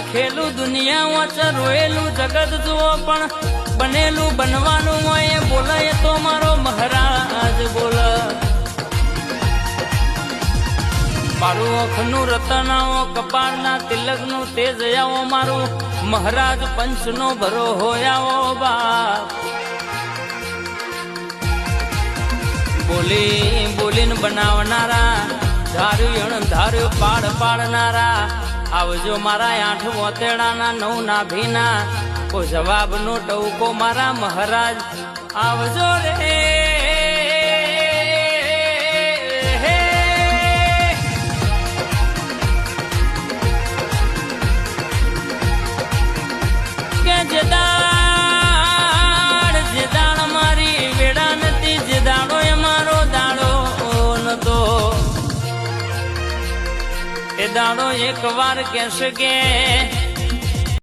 લખેલું દુનિયા વચ રોયેલું જગત જુઓ પણ બનેલું બનવાનું હોય એ બોલે એ તો મારો મહારાજ બોલે મારું ઓખનું રતન આવો કપાળના તિલકનું તેજ આવો મારું મહારાજ પંચનો ભરો હોય આવો બાપ બોલી બોલીને બનાવનારા ધાર્યું ધાર્યું પાડ પાડનારા આવજો મારા 8 મોતેડાના 9 નાભીના કો જવાબનો ટવકો મારા મહારાજ આવજો રે કે જેદાડ મારી વેડા નથી જેદાડો એ મારો દાડો નતો એ દાડો એક વાર કહેશે કે